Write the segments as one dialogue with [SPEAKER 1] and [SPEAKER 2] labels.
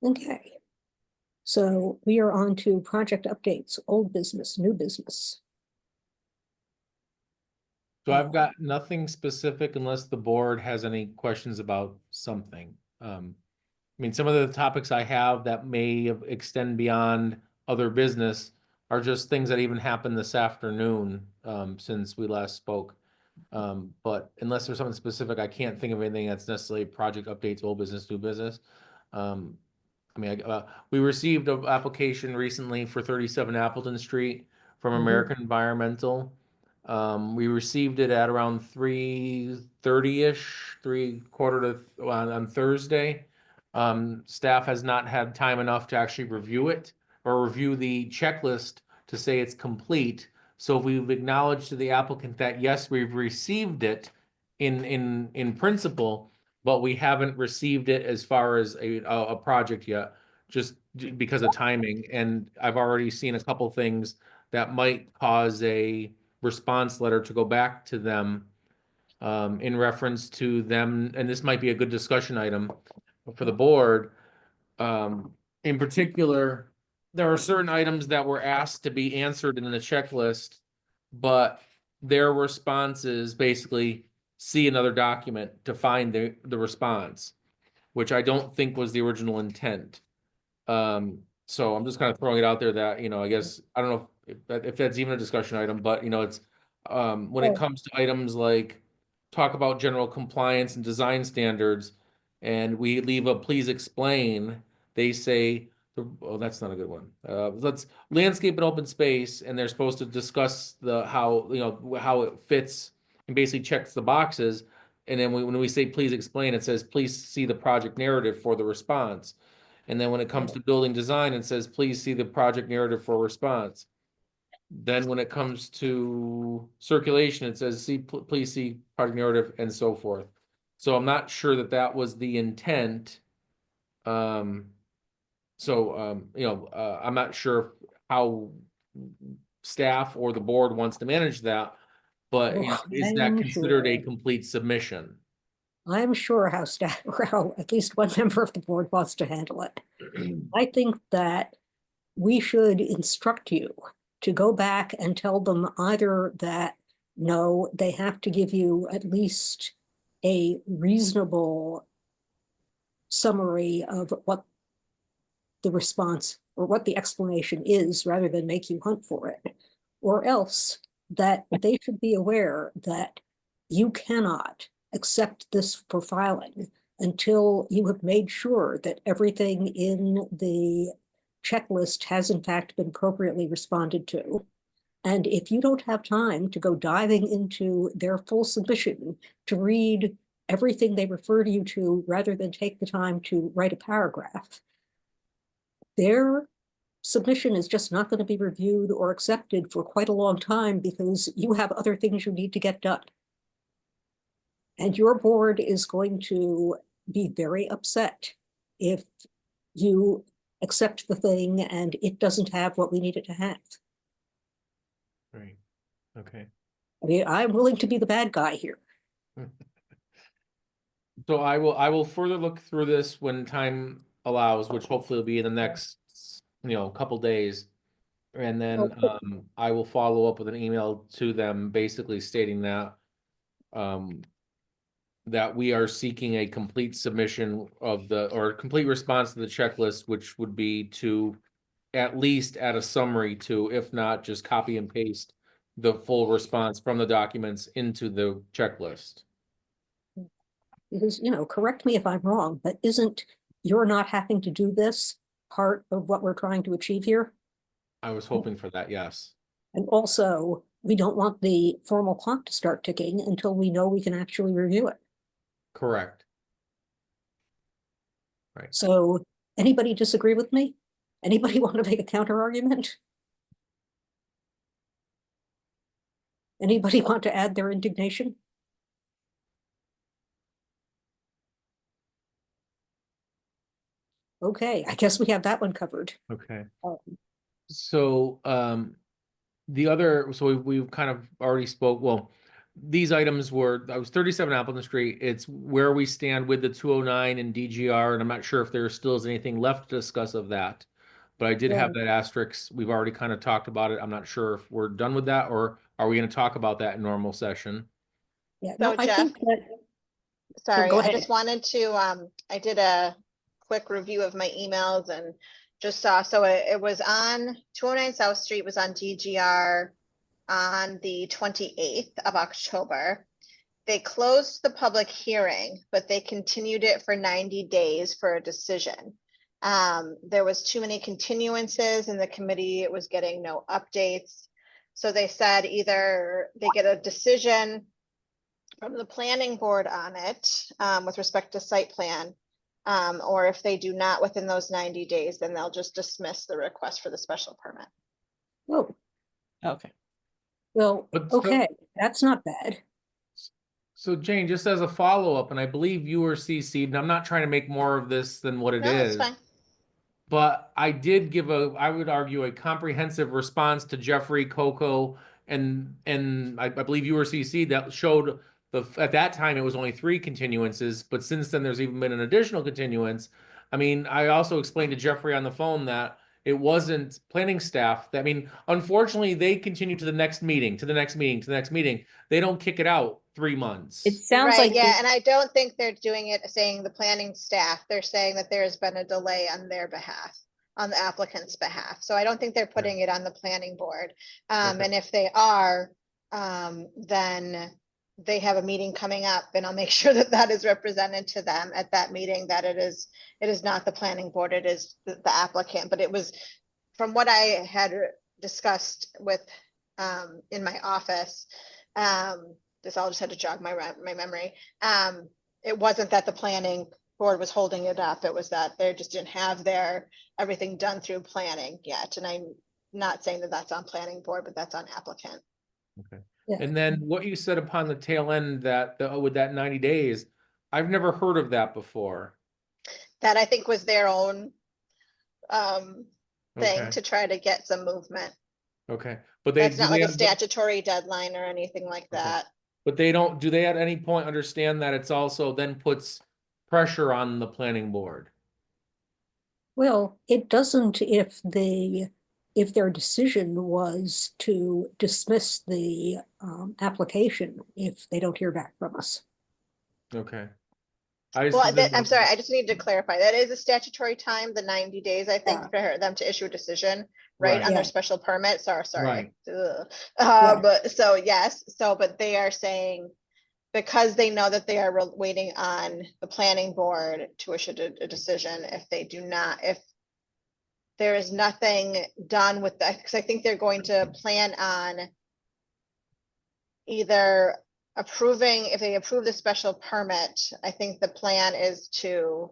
[SPEAKER 1] Okay, so we are on to project updates, old business, new business.
[SPEAKER 2] So I've got nothing specific unless the board has any questions about something. I mean, some of the topics I have that may extend beyond other business are just things that even happened this afternoon, since we last spoke. But unless there's something specific, I can't think of anything that's necessarily project updates, old business, new business. Um, I mean, we received an application recently for 37 Appleton Street from
[SPEAKER 1] Mhm.
[SPEAKER 2] American Environmental. We received it at around 3:30-ish, three quarter to on Thursday. Staff has not had time enough to actually review it or review the checklist to say it's complete. So we've acknowledged to the applicant that yes, we've received it in principle, but we haven't received it as far as a project yet, just because of timing. And I've already seen a couple things that might cause a response letter to go back to them, in reference to them, and this might be a good discussion item for the board. In particular, there are certain items that were asked to be answered in the checklist, but their response is basically see another document to find the response, which I don't think was the original intent. So I'm just kind of throwing it out there that, I guess, I don't know if that's even a discussion item, but it's, when it
[SPEAKER 1] Oh,
[SPEAKER 2] comes to items like talk about general compliance and design standards, and we leave a please explain, they say, oh, that's not a good one. Let's landscape and open space, and they're supposed to discuss how it fits and basically checks the boxes. And then when we say please explain, it says please see the project narrative for the response. And then when it comes to building design, it says, please see the project narrative for response. Then when it comes to circulation, it says, please see project narrative and so forth. So I'm not sure that that was the intent. Um, I'm not sure how staff or the board wants to manage that, but
[SPEAKER 1] oh,
[SPEAKER 2] is that
[SPEAKER 1] I'm
[SPEAKER 2] considered a
[SPEAKER 1] sure.
[SPEAKER 2] complete submission?
[SPEAKER 1] I'm sure how staff, or how at least one member of the board wants to handle it. I think that we should instruct you to go back and tell them either that, no, they have to give you at least a reasonable summary of what the response or what the explanation is rather than make you hunt for it, or else that they should be aware that you cannot accept this for filing until you have made sure that everything in the checklist has in fact been appropriately responded to. And if you don't have time to go diving into their full submission to read everything they refer to you to rather than take the time to write a paragraph, their submission is just not going to be reviewed or accepted for quite a long time because you have other things you need to get done. And your board is going to be very upset if you accept the thing and it doesn't have what we need it to have.
[SPEAKER 2] Right. Okay.
[SPEAKER 1] I mean, I'm willing to be the bad guy here.
[SPEAKER 2] So I will further look through this when time allows, which hopefully will be in the next, couple days. And then I will follow up with an email to them basically stating um that we are seeking a complete submission or complete response to the checklist, which would be to at least add a summary to, if not just copy and paste the full response from the documents into the checklist.
[SPEAKER 1] Because, correct me if I'm wrong, but isn't you're not having to do this part of what we're trying to achieve here?
[SPEAKER 2] I was hoping for that, yes.
[SPEAKER 1] And also, we don't want the formal clock to start ticking until we know we can actually review it.
[SPEAKER 2] Correct. Right.
[SPEAKER 1] So, anybody disagree with me? Anybody want to make a counter argument? Anybody want to add their indignation? Okay, I guess we have that one covered.
[SPEAKER 2] Okay.
[SPEAKER 1] Um,
[SPEAKER 2] So, so we've kind of already spoke, well, these items were, I was 37 Appleton Street. It's where we stand with the 209 and DGR, and I'm not sure if there still is anything left to discuss of that. But I did have
[SPEAKER 1] Yeah.
[SPEAKER 2] that asterisk. We've already kind of talked about it. I'm not sure if we're done with that, or are we going to talk about that in normal session?
[SPEAKER 1] Yeah,
[SPEAKER 3] So
[SPEAKER 1] no, I
[SPEAKER 3] Jeff,
[SPEAKER 1] think that,
[SPEAKER 3] sorry,
[SPEAKER 1] go
[SPEAKER 3] I
[SPEAKER 1] ahead.
[SPEAKER 3] just wanted to, I did a quick review of my emails and just saw, so it was on 209 South Street was on DGR on the 28th of October. They closed the public hearing, but they continued it for 90 days for a decision. There was too many continuances and the committee was getting no updates. So they said either they get a decision from the planning board on it, with respect to site plan. Or if they do not within those 90 days, then they'll just dismiss the request for the special permit.
[SPEAKER 1] Oh,
[SPEAKER 4] Okay.
[SPEAKER 1] well,
[SPEAKER 2] But so-
[SPEAKER 1] okay, that's not bad.
[SPEAKER 2] So Jane, just as a follow-up, and I believe you were CC'd, and I'm not trying to make more of this than what it
[SPEAKER 3] No, that's
[SPEAKER 2] is.
[SPEAKER 3] fine.
[SPEAKER 2] But I did give I would argue, a comprehensive response to Jeffrey, Coco, and I believe you were CC'd that showed at that time it was only 3 continuances, but since then there's even been an additional continuance. I mean, I also explained to Jeffrey on the phone that it wasn't planning staff. I mean, unfortunately, they continue to the next meeting, to the next meeting, to the next meeting. They don't kick it out 3 months.
[SPEAKER 4] It sounds
[SPEAKER 3] Right,
[SPEAKER 4] like
[SPEAKER 3] yeah,
[SPEAKER 4] the-
[SPEAKER 3] and I don't think they're doing it saying the planning staff, they're saying that there's been a delay on their behalf, on the applicant's behalf. So I don't think they're putting it on the planning board.
[SPEAKER 2] Okay.
[SPEAKER 3] And if they are, then they have a meeting coming up and I'll make sure that that is represented to them at that meeting, that it is not the planning board, it is the applicant. But it was, from what I had discussed with, in my office, this all just had to jog my memory. It wasn't that the planning board was holding it up. It was that they just didn't have everything done through planning yet. And I'm not saying that that's on planning board, but that's on applicant.
[SPEAKER 2] Okay.
[SPEAKER 1] Yeah.
[SPEAKER 2] And then what you said upon the tail end that with that 90 days, I've never heard of that before.
[SPEAKER 3] That I think was their own thing
[SPEAKER 2] Okay.
[SPEAKER 3] to try to get some movement.
[SPEAKER 2] Okay. But
[SPEAKER 3] That's
[SPEAKER 2] do
[SPEAKER 3] not like
[SPEAKER 2] they
[SPEAKER 3] a
[SPEAKER 2] have-
[SPEAKER 3] statutory deadline or anything like
[SPEAKER 2] Okay.
[SPEAKER 3] that.
[SPEAKER 2] But they don't, do they at any point understand that it's also then puts pressure on the planning board?
[SPEAKER 1] Well, it doesn't if their decision was to dismiss the application if they don't hear back from us.
[SPEAKER 2] Okay. I just
[SPEAKER 3] Well,
[SPEAKER 2] didn't
[SPEAKER 3] I'm
[SPEAKER 2] know-
[SPEAKER 3] sorry, I just need to clarify. That is a statutory time, the 90 days, I think,
[SPEAKER 1] Yeah.
[SPEAKER 3] for them to issue a decision, right,
[SPEAKER 2] Right.
[SPEAKER 3] on their
[SPEAKER 1] Yeah.
[SPEAKER 3] special permit. Sorry.
[SPEAKER 2] Right.
[SPEAKER 3] Ugh.
[SPEAKER 1] Yeah.
[SPEAKER 3] But so, yes, but they are saying, because they know that they are waiting on the planning board to issue a decision, if they do not, if there is nothing done with that, because I think they're going to plan on either approving, if they approve the special permit, I think the plan is to,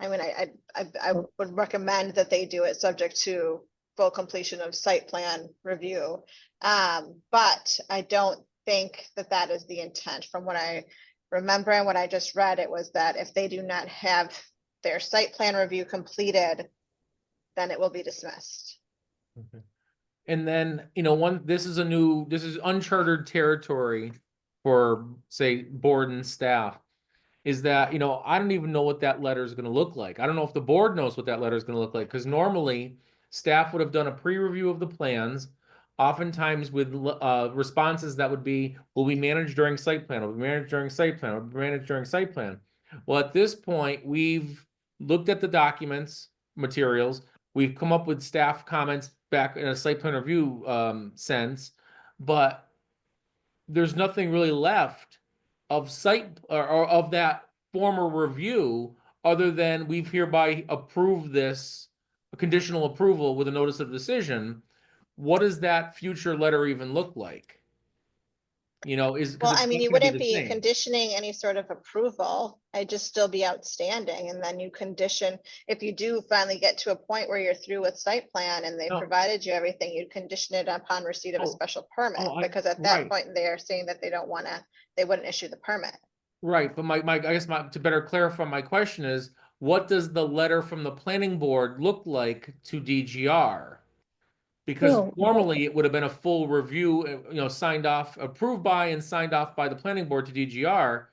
[SPEAKER 3] I mean, I would recommend that they do it subject to full completion of site plan review. But I don't think that that is the intent. From what I remember and what I just read, it was that if they do not have their site plan review completed, then it will be dismissed.
[SPEAKER 2] Okay. And then, this is uncharted territory for, say, board and staff. Is that, I don't even know what that letter is going to look like. I don't know if the board knows what that letter is going to look like, because normally staff would have done a pre-review of the plans, oftentimes with responses that would be, will be managed during site plan, will be managed during site plan, will be managed during site plan. Well, at this point, we've looked at the documents, materials, we've come up with staff comments back in a site plan review sense, but there's nothing really left of site or of that former review other than we've hereby approved this, a conditional approval with a notice of decision. What does that future letter even look like? Well,
[SPEAKER 3] Well, I mean, you wouldn't be conditioning any sort of approval. It'd just still be outstanding. And then you condition, if you do finally get to a point where you're through with site plan and they
[SPEAKER 2] No.
[SPEAKER 3] provided you everything, you'd condition it upon receipt of a
[SPEAKER 2] Oh.
[SPEAKER 3] special permit.
[SPEAKER 2] Oh,
[SPEAKER 3] Because at that
[SPEAKER 2] right.
[SPEAKER 3] point, they are saying that they don't want to, they wouldn't issue the permit.
[SPEAKER 2] Right, but I guess to better clarify my question is, what does the letter from the planning board look like to DGR? Because
[SPEAKER 1] Well,
[SPEAKER 2] formally, it would have been a full review, signed off, approved by and signed off by the planning board to DGR,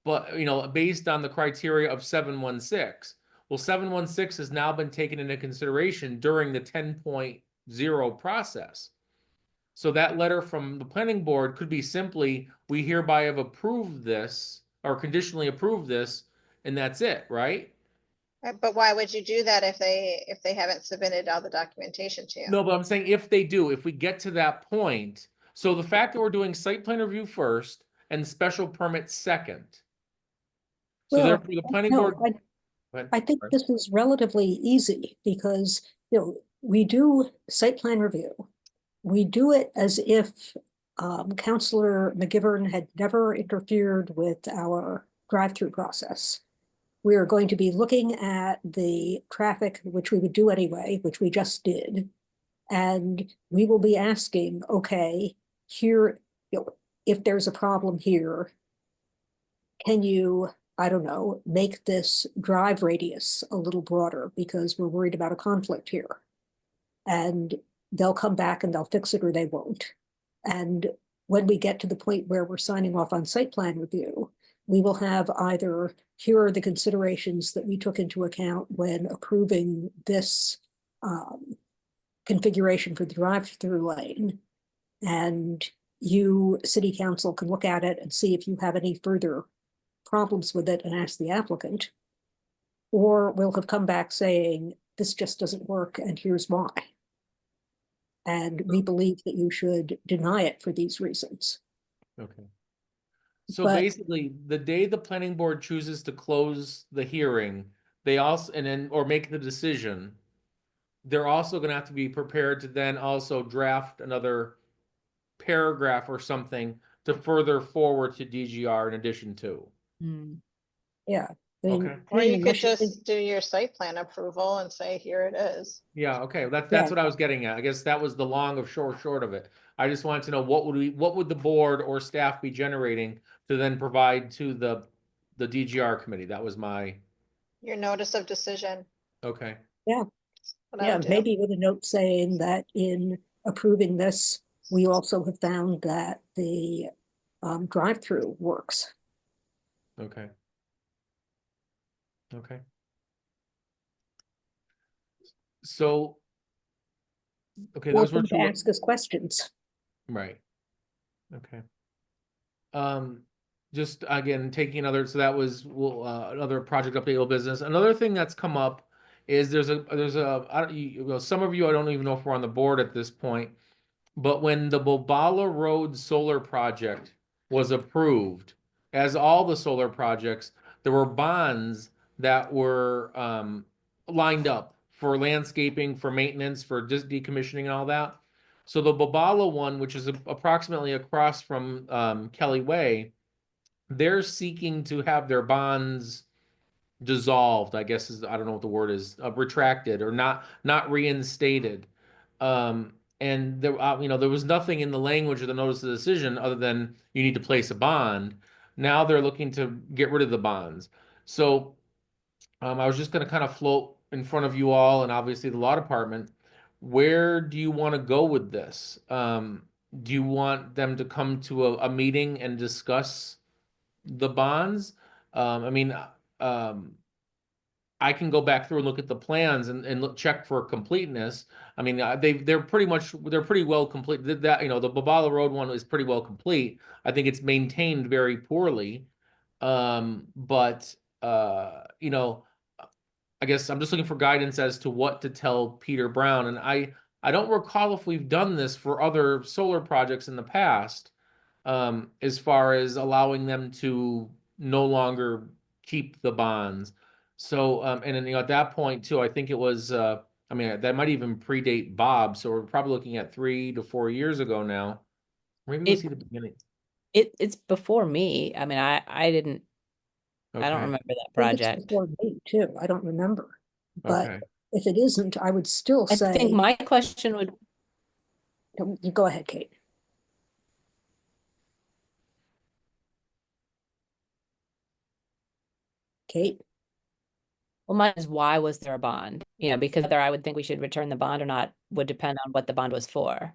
[SPEAKER 2] but, based on the criteria of 716. Well, 716 has now been taken into consideration during the 10.0 process. So that letter from the planning board could be simply, we hereby have approved this, or conditionally approved this, and that's it, right?
[SPEAKER 3] But why would you do that if they haven't submitted all the documentation to you?
[SPEAKER 2] No, but I'm saying if they do, if we get to that point, so the fact that we're doing site plan review first and special permit second. So
[SPEAKER 1] well,
[SPEAKER 2] therefore, the planning
[SPEAKER 1] no,
[SPEAKER 2] board. Go ahead.
[SPEAKER 1] I think
[SPEAKER 2] Sorry.
[SPEAKER 1] this is relatively easy because, we do site plan review. We do it as if Counselor McGivern had never interfered with our drive-through process. We are going to be looking at the traffic, which we would do anyway, which we just did. And we will be asking, okay, here, if there's a problem here, can you, I don't know, make this drive radius a little broader because we're worried about a conflict here? And they'll come back and they'll fix it or they won't. And when we get to the point where we're signing off on site plan review, we will have either, here are the considerations that we took into account when approving this configuration for the drive-through lane. And you, city council, can look at it and see if you have any further problems with it and ask the applicant. Or we'll have come back saying, this just doesn't work and here's why. And we believe that you should deny it for these reasons.
[SPEAKER 2] Okay. So
[SPEAKER 1] But-
[SPEAKER 2] basically, the day the planning board chooses to close the hearing, they also, or make the decision, they're also gonna have to be prepared to then also draft another paragraph or something to further forward to DGR in addition to.
[SPEAKER 1] Yeah. I mean,
[SPEAKER 2] Okay.
[SPEAKER 3] Or you could
[SPEAKER 1] initially-
[SPEAKER 3] just do your site plan approval and say, here it is.
[SPEAKER 2] Yeah, okay, that's
[SPEAKER 1] Yeah.
[SPEAKER 2] what I was getting at. I guess that was the long of short of it. I just wanted to know what would the board or staff be generating to then provide to the DGR committee? That was my,
[SPEAKER 3] Your notice of decision.
[SPEAKER 2] okay,
[SPEAKER 3] What I
[SPEAKER 1] Yeah,
[SPEAKER 3] would do.
[SPEAKER 1] maybe with a note saying that in approving this, we also have found that the drive-through works.
[SPEAKER 2] okay. Okay. So, okay, those were
[SPEAKER 1] Welcome to
[SPEAKER 2] two,
[SPEAKER 1] ask us questions.
[SPEAKER 2] right. Okay. Just again, taking another, so that was, another project update old business. Another thing that's come up is there's a, I don't, some of you, I don't even know if we're on the board at this point, but when the Bobala Road solar project was approved, as all the solar projects, there were bonds that were, lined up for landscaping, for maintenance, for just decommissioning and all that. So the Bobala one, which is approximately across from, Kelly Way, they're seeking to have their bonds dissolved, I guess is, I don't know what the word is, retracted or not reinstated. And there, there was nothing in the language of the notice of decision other than you need to place a bond. Now they're looking to get rid of the bonds. So, I was just gonna kind of float in front of you all and obviously the law department. Where do you want to go with this? Do you want them to come to a meeting and discuss the bonds? I mean, I can go back through and look at the plans and check for completeness. I mean, they're pretty well complete. That, the Bobala Road one is pretty well complete. I think it's maintained very poorly. But I guess I'm just looking for guidance as to what to tell Peter Brown. And I don't recall if we've done this for other solar projects in the past, as far as allowing them to no longer keep the bonds. So, and then, at that point too, I think it was, I mean, that might even predate Bob. So we're probably looking at 3 to 4 years ago now. Maybe we'll see the beginning.
[SPEAKER 4] It's before me. I mean, I didn't, I don't
[SPEAKER 2] Okay.
[SPEAKER 4] remember that
[SPEAKER 1] I think it's
[SPEAKER 4] project.
[SPEAKER 1] before me too. I don't remember. But
[SPEAKER 2] Okay.
[SPEAKER 1] if it isn't, I would still
[SPEAKER 4] I
[SPEAKER 1] say,
[SPEAKER 4] think my question would,
[SPEAKER 1] you go ahead, Kate. Kate?
[SPEAKER 4] Well, mine is why was there a bond? You know, because whether I would think we should return the bond or not would depend on what the bond was for.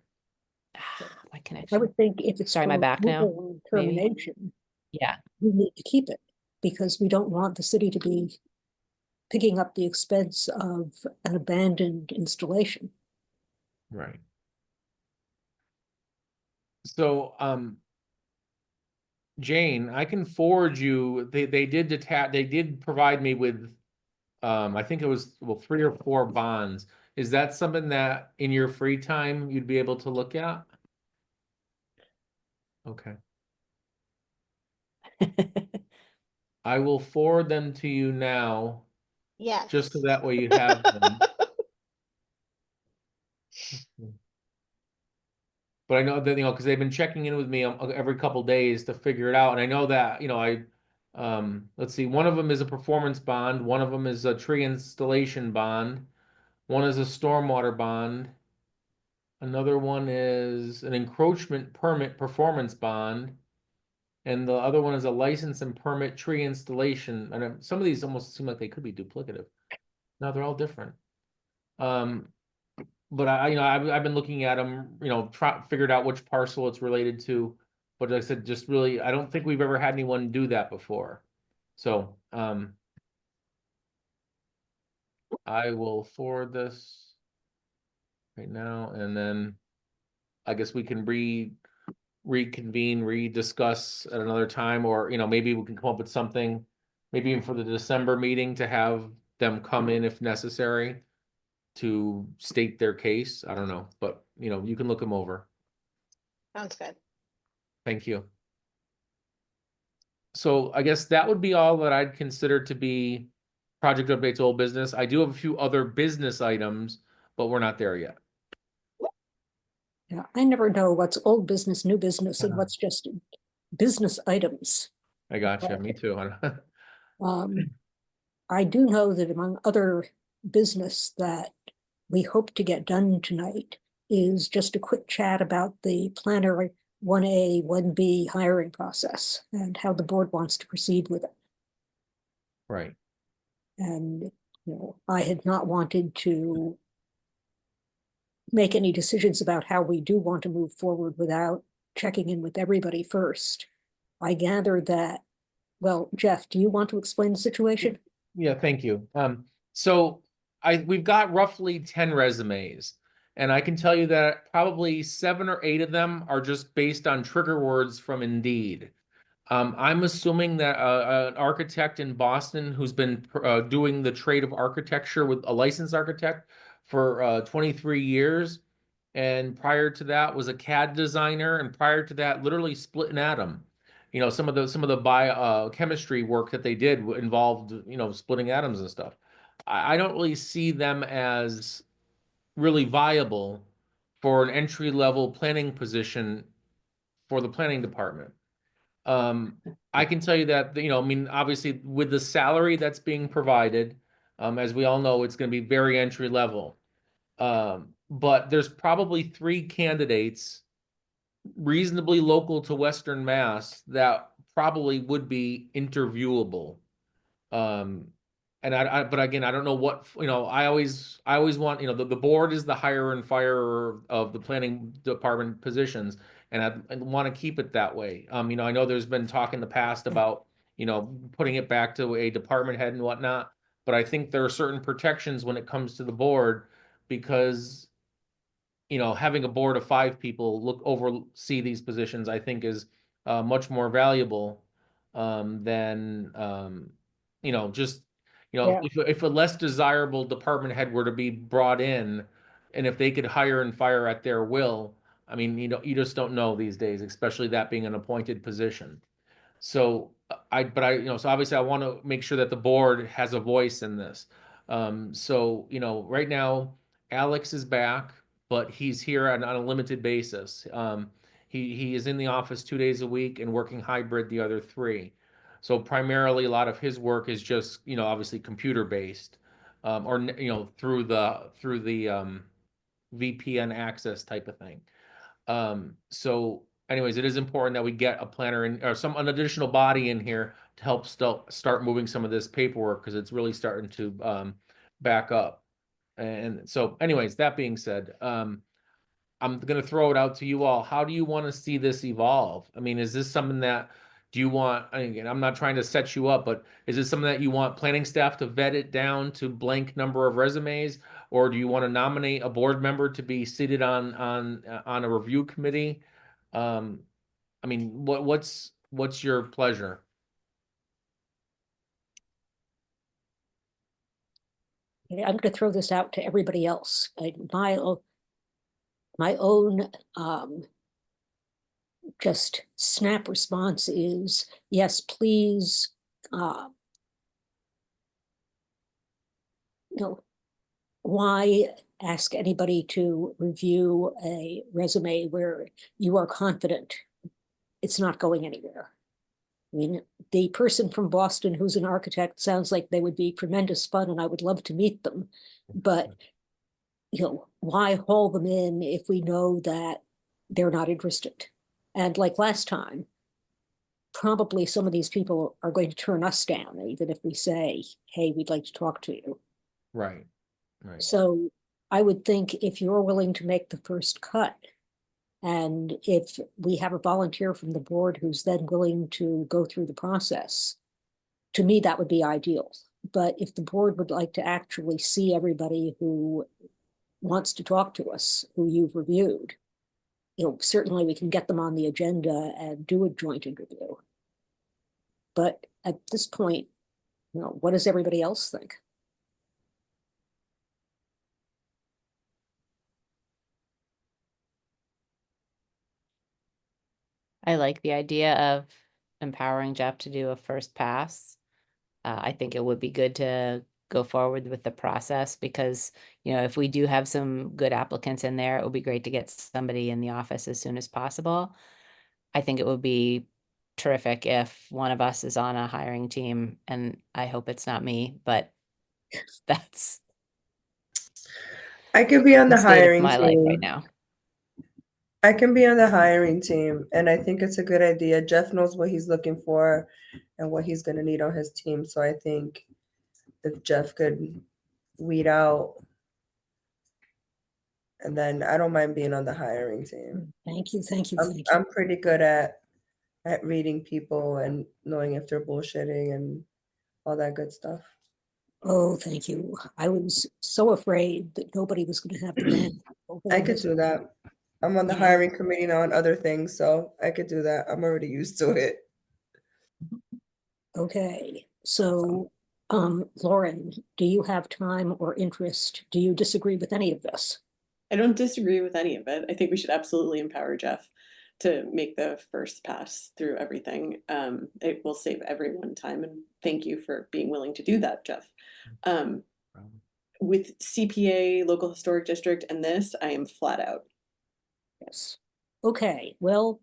[SPEAKER 4] My
[SPEAKER 1] I
[SPEAKER 4] connection.
[SPEAKER 1] would think if it's
[SPEAKER 4] Sorry, my
[SPEAKER 1] for
[SPEAKER 4] back now,
[SPEAKER 1] removal and
[SPEAKER 4] maybe?
[SPEAKER 1] termination,
[SPEAKER 4] Yeah.
[SPEAKER 1] we need to keep it because we don't want the city to be picking up the expense of an abandoned installation.
[SPEAKER 2] Right. So, Jane, I can forward you, they did provide me with, I think it was, well, 3 or 4 bonds. Is that something that in your free time you'd be able to look at? Okay. I will forward them to you now,
[SPEAKER 3] Yes.
[SPEAKER 2] just so that way you have them. But I know that, because they've been checking in with me every couple days to figure it out. And I know that, let's see, one of them is a performance bond, one of them is a tree installation bond, one is a stormwater bond, another one is an encroachment permit performance bond, and the other one is a license and permit tree installation. And some of these almost seem like they could be duplicative. No, they're all different. But I've been looking at them, figured out which parcel it's related to. But like I said, just really, I don't think we've ever had anyone do that before. So, I will forward this right now, and then I guess we can reconvene, rediscuss at another time, or, maybe we can come up with something, maybe even for the December meeting to have them come in if necessary to state their case. I don't know, but, you can look them over.
[SPEAKER 3] Sounds good.
[SPEAKER 2] Thank you. So I guess that would be all that I'd consider to be project updates, old business. I do have a few other business items, but we're not there yet.
[SPEAKER 1] Yeah, I never know what's old business, new business, and
[SPEAKER 2] Uh-huh.
[SPEAKER 1] what's just business items.
[SPEAKER 2] I got you. Me too.
[SPEAKER 1] I do know that among other business that we hope to get done tonight is just a quick chat about the planner 1A, 1B hiring process and how the board wants to proceed with it.
[SPEAKER 2] Right.
[SPEAKER 1] And, I had not wanted to make any decisions about how we do want to move forward without checking in with everybody first. I gather that, well, Jeff, do you want to explain the situation?
[SPEAKER 2] Yeah, thank you. So we've got roughly 10 resumes, and I can tell you that probably 7 or 8 of them are just based on trigger words from Indeed. I'm assuming that an architect in Boston who's been doing the trade of architecture with a licensed architect for 23 years, and prior to that was a CAD designer, and prior to that, literally split an atom. Some of the biochemistry work that they did involved splitting atoms and stuff. I don't really see them as really viable for an entry level planning position for the planning department. I can tell you that, obviously with the salary that's being provided, as we all know, it's going to be very entry level. But there's probably 3 candidates reasonably local to Western Mass that probably would be interviewable. But again, I don't know what, I always want, the board is the hire and fire of the planning department positions. And I want to keep it that way. I know there's been talk in the past about, putting it back to a department head and whatnot. But I think there are certain protections when it comes to the board because, having a board of 5 people oversee these positions, I think is much more valuable than, just,
[SPEAKER 1] Yeah.
[SPEAKER 2] if a less desirable department head were to be brought in, and if they could hire and fire at their will, I mean, you just don't know these days, especially that being an appointed position. So so obviously I want to make sure that the board has a voice in this. So, right now Alex is back, but he's here on a limited basis. He is in the office 2 days a week and working hybrid the other 3. So primarily a lot of his work is just, obviously computer based, or, through the VPN access type of thing. So anyways, it is important that we get a planner in or an additional body in here to help start moving some of this paperwork, because it's really starting to back up. And so anyways, that being said, I'm gonna throw it out to you all. How do you want to see this evolve? I mean, is this something that, do you want, again, I'm not trying to set you up, but is this something that you want planning staff to vet it down to blank number of resumes? Or do you want to nominate a board member to be seated on a review committee? I mean, what's your pleasure?
[SPEAKER 1] I'm going to throw this out to everybody else. My own just snap response is yes, please. Why ask anybody to review a resume where you are confident it's not going anywhere? I mean, the person from Boston who's an architect sounds like they would be tremendous fun and I would love to meet them. But, why haul them in if we know that they're not interested? And like last time, probably some of these people are going to turn us down, even if we say, hey, we'd like to talk to you.
[SPEAKER 2] Right, right.
[SPEAKER 1] So I would think if you're willing to make the first cut, and if we have a volunteer from the board who's then willing to go through the process, to me, that would be ideal. But if the board would like to actually see everybody who wants to talk to us, who you've reviewed, certainly we can get them on the agenda and do a joint interview. But at this point, what does everybody else think?
[SPEAKER 4] I like the idea of empowering Jeff to do a first pass. I think it would be good to go forward with the process because, if we do have some good applicants in there, it would be great to get somebody in the office as soon as possible. I think it would be terrific if one of us is on a hiring team, and I hope it's not me, but that's
[SPEAKER 5] I could be on the
[SPEAKER 4] the state of
[SPEAKER 5] hiring
[SPEAKER 4] my life right
[SPEAKER 5] team.
[SPEAKER 4] now.
[SPEAKER 5] I can be on the hiring team, and I think it's a good idea. Jeff knows what he's looking for and what he's going to need on his team. So I think if Jeff could weed out, and then I don't mind being on the hiring team.
[SPEAKER 1] Thank you, thank you,
[SPEAKER 5] I'm,
[SPEAKER 1] thank you.
[SPEAKER 5] I'm pretty good at reading people and knowing if they're bullshitting and all that good stuff.
[SPEAKER 1] Oh, thank you. I was so afraid that nobody was going to have the bandwidth.
[SPEAKER 5] I could do that. I'm on the
[SPEAKER 1] Yeah.
[SPEAKER 5] hiring committee now and other things, so I could do that. I'm already used to it.
[SPEAKER 1] Okay, so, Lauren, do you have time or interest? Do you disagree with any of this?
[SPEAKER 6] I don't disagree with any of it. I think we should absolutely empower Jeff to make the first pass through everything. It will save everyone time, and thank you for being willing to do that, Jeff. With CPA, local historic district, and this, I am flat out.
[SPEAKER 1] Yes. Okay, well,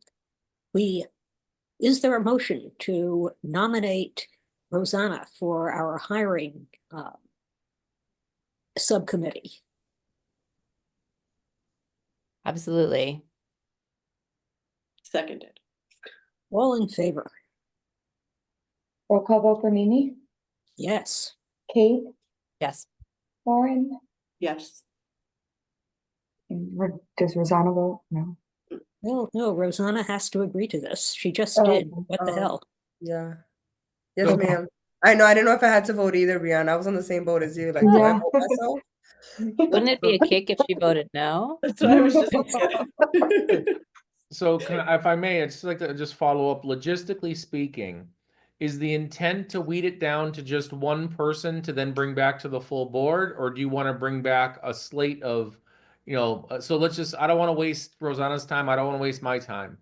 [SPEAKER 1] is there a motion to nominate Rosanna for our hiring subcommittee?
[SPEAKER 4] Absolutely.
[SPEAKER 6] Seconded.
[SPEAKER 1] All in favor?
[SPEAKER 7] Roll call vote for Mimi,
[SPEAKER 1] Yes.
[SPEAKER 7] Kate,
[SPEAKER 4] Yes.
[SPEAKER 7] Lauren,
[SPEAKER 6] Yes.
[SPEAKER 7] and does Rosanna vote? No.
[SPEAKER 1] Well, no, Rosanna has to agree to this. She just
[SPEAKER 7] Oh,
[SPEAKER 1] did. What the
[SPEAKER 5] oh.
[SPEAKER 1] hell?
[SPEAKER 5] Yeah. Yes,
[SPEAKER 2] So-
[SPEAKER 5] ma'am. I know. I didn't know if I had to vote either, Brianna. I was on the same boat as you. Like, do I
[SPEAKER 7] Yeah.
[SPEAKER 5] vote myself?
[SPEAKER 4] Wouldn't it be a kick if she voted no?
[SPEAKER 6] That's what I was just thinking.
[SPEAKER 2] So if I may, I'd just like to just follow up, logistically speaking, is the intent to weed it down to just one person to then bring back to the full board? Or do you want to bring back a slate of, so I don't want to waste Rosanna's time. I don't want to waste my time.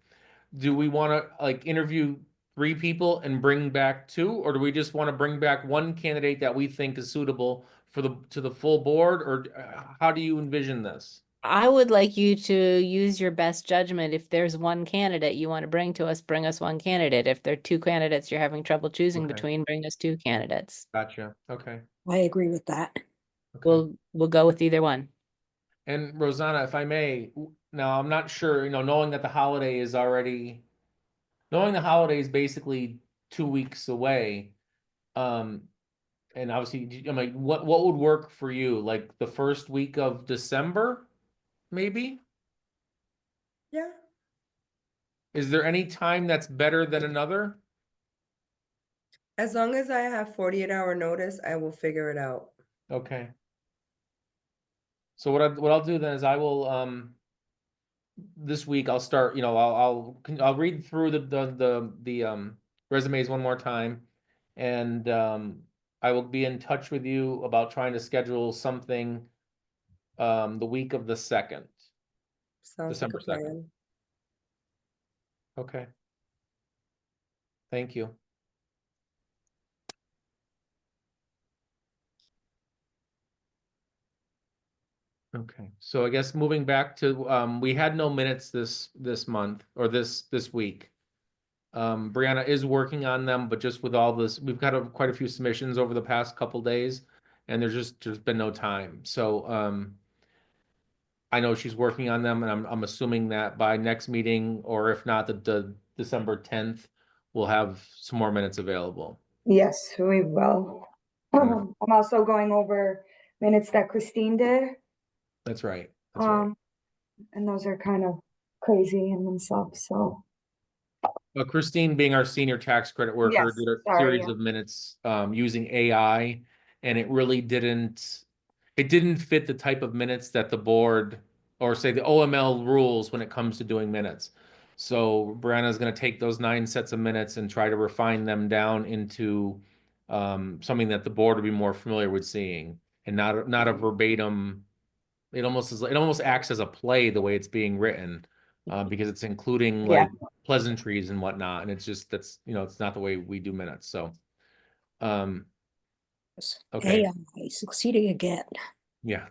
[SPEAKER 2] Do we want to interview 3 people and bring back 2? Or do we just want to bring back one candidate that we think is suitable to the full board? Or how do you envision this?
[SPEAKER 4] I would like you to use your best judgment. If there's one candidate you want to bring to us, bring us one candidate. If there are 2 candidates you're having trouble choosing
[SPEAKER 2] Okay.
[SPEAKER 4] between, bring us 2 candidates.
[SPEAKER 2] Gotcha. Okay.
[SPEAKER 1] I agree with that.
[SPEAKER 2] Okay.
[SPEAKER 4] We'll go with either one.
[SPEAKER 2] And Rosanna, if I may, now I'm not sure, knowing the holiday is basically 2 weeks away. And obviously, I mean, what would work for you? Like the first week of December, maybe?
[SPEAKER 5] Yeah.
[SPEAKER 2] Is there any time that's better than another?
[SPEAKER 5] As long as I have 48-hour notice, I will figure it out.
[SPEAKER 2] Okay. So what I'll do then is I will this week I'll start, I'll read through the resumes one more time, and I will be in touch with you about trying to schedule something the week of the 2nd.
[SPEAKER 5] Sounds like a
[SPEAKER 2] December 2nd.
[SPEAKER 5] plan.
[SPEAKER 2] Okay. Thank you. Okay, so I guess moving back to, we had no minutes this month or this week. Brianna is working on them, but just with all this, we've got quite a few submissions over the past couple days, and there's been no time. So I know she's working on them, and I'm assuming that by next meeting, or if not, the December 10th, we'll have some more minutes available.
[SPEAKER 7] Yes, we will.
[SPEAKER 2] Wonderful.
[SPEAKER 7] I'm also going over minutes that Christine did.
[SPEAKER 2] That's right. That's right.
[SPEAKER 7] And those are kind of crazy in themselves, so.
[SPEAKER 2] Christine, being our senior tax credit worker,
[SPEAKER 7] Yes,
[SPEAKER 2] did a
[SPEAKER 7] sorry,
[SPEAKER 2] series
[SPEAKER 7] yeah.
[SPEAKER 2] of minutes using AI, and it really didn't fit the type of minutes that the board, or say the OML rules when it comes to doing minutes. So Brianna's going to take those 9 sets of minutes and try to refine them down into something that the board would be more familiar with seeing, and not a verbatim. It almost acts as a play the way it's being written, because it's including
[SPEAKER 7] Yeah.
[SPEAKER 2] like pleasantries and whatnot, and it's just it's not the way we do minutes. So, okay,
[SPEAKER 1] AI succeeding again.
[SPEAKER 2] yeah.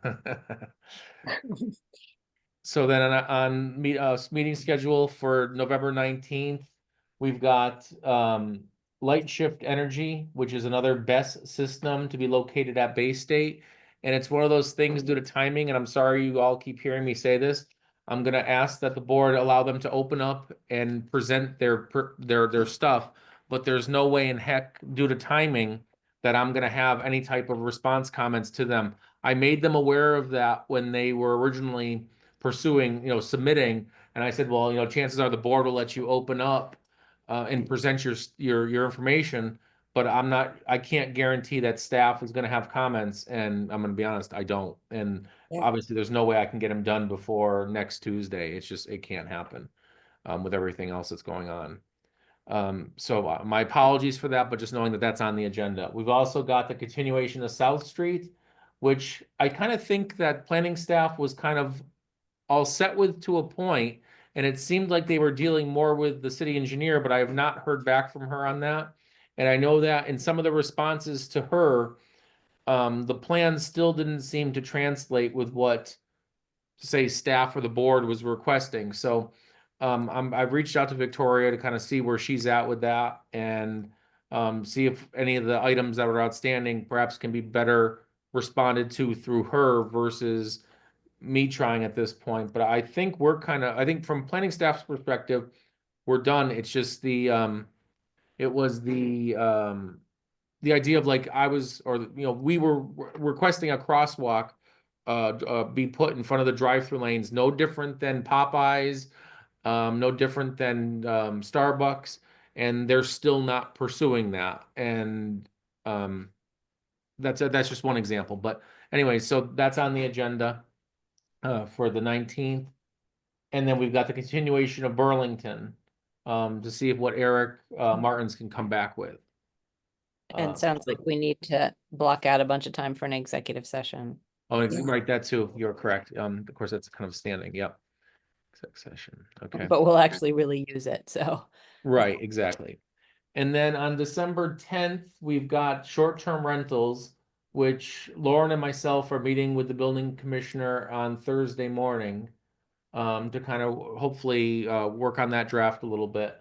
[SPEAKER 2] So then on meeting schedule for November 19th, we've got Light Shift Energy, which is another BESS system to be located at Bay State. And it's one of those things due to timing, and I'm sorry you all keep hearing me say this. I'm gonna ask that the board allow them to open up and present their stuff, but there's no way in heck, due to timing, that I'm gonna have any type of response comments to them. I made them aware of that when they were originally pursuing, submitting, and I said, well, chances are the board will let you open up and present your information, but I can't guarantee that staff is going to have comments, and I'm going to be honest, I don't. And
[SPEAKER 1] Yeah.
[SPEAKER 2] obviously there's no way I can get them done before next Tuesday. It can't happen with everything else that's going on. So my apologies for that, but just knowing that that's on the agenda. We've also got the continuation of South Street, which I kind of think that planning staff was kind of all set with to a point, and it seemed like they were dealing more with the city engineer, but I have not heard back from her on that. And I know that in some of the responses to her, the plan still didn't seem to translate with what, say, staff or the board was requesting. So I've reached out to Victoria to kind of see where she's at with that, and see if any of the items that are outstanding perhaps can be better responded to through her versus me trying at this point. But I think I think from planning staff's perspective, we're done. It's just it was the idea of like we were requesting a crosswalk be put in front of the drive-through lanes, no different than Popeyes, no different than Starbucks, and they're still not pursuing that. And that's just one example. But anyway, so that's on the agenda for the 19th. And then we've got the continuation of Burlington to see if what Eric Martins can come back with.
[SPEAKER 4] And sounds like we need to block out a bunch of time for an executive session.
[SPEAKER 2] Oh,
[SPEAKER 1] Yeah.
[SPEAKER 2] right, that too. You're correct. Of course, that's kind of standing. Yep. Exec session. Okay.
[SPEAKER 4] But we'll actually really use it, so.
[SPEAKER 2] Right, exactly. And then on December 10th, we've got short-term rentals, which Lauren and myself are meeting with the building commissioner on Thursday morning to kind of hopefully work on that draft a little bit.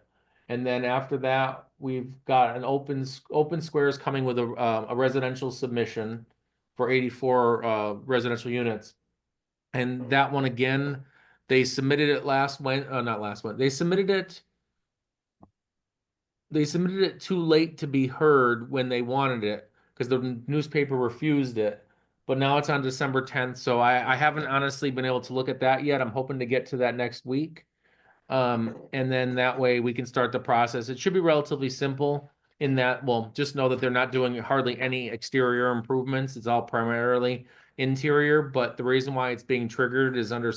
[SPEAKER 2] And then after that, we've got an Open Squares coming with a residential submission for 84 residential units. And that one again, they submitted it not last one. They submitted it they submitted it too late to be heard when they wanted it, because the newspaper refused it. But now it's on December 10th, so I haven't honestly been able to look at that yet. I'm hoping to get to that next week. And then that way we can start the process. It should be relatively simple in that, well, just know that they're not doing hardly any exterior improvements. It's all primarily interior, but the reason why it's being triggered is under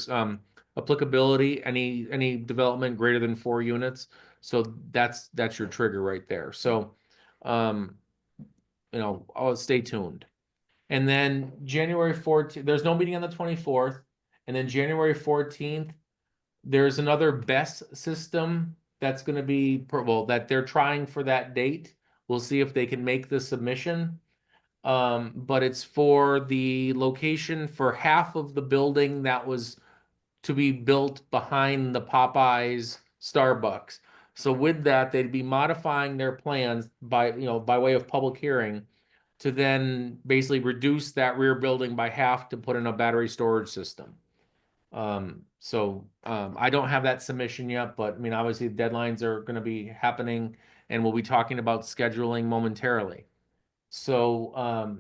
[SPEAKER 2] applicability, any development greater than 4 units. So that's your trigger right there. So, I'll stay tuned. And then January 14th, there's no meeting on the 24th. And then January 14th, there's another BESS system that's going to be, well, that they're trying for that date. We'll see if they can make the submission. But it's for the location for half of the building that was to be built behind the Popeyes Starbucks. So with that, they'd be modifying their plans by way of public hearing to then basically reduce that rear building by half to put in a battery storage system. I don't have that submission yet, but I mean, obviously the deadlines are going to be happening and we'll be talking about scheduling momentarily. So,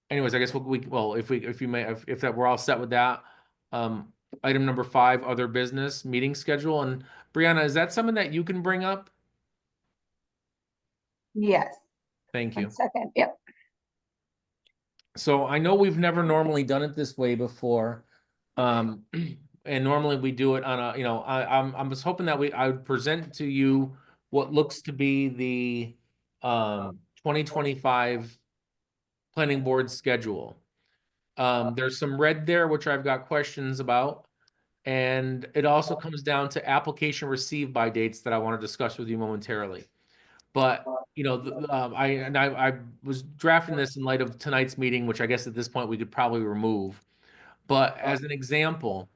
[SPEAKER 2] anyways, I guess if that we're all set with that, item number 5, other business meeting schedule. And Brianna, is that something that you can bring up?
[SPEAKER 7] Yes.
[SPEAKER 2] Thank you.
[SPEAKER 7] 1 second. Yep.
[SPEAKER 2] So I know we've never normally done it this way before. And normally we do it on a, I'm just hoping that I would present to you what looks to be the 2025 planning board schedule. There's some red there, which I've got questions about. And it also comes down to application received by dates that I want to discuss with you momentarily. But, I was drafting this in light of tonight's meeting, which I guess at this point we could probably remove. But as an example,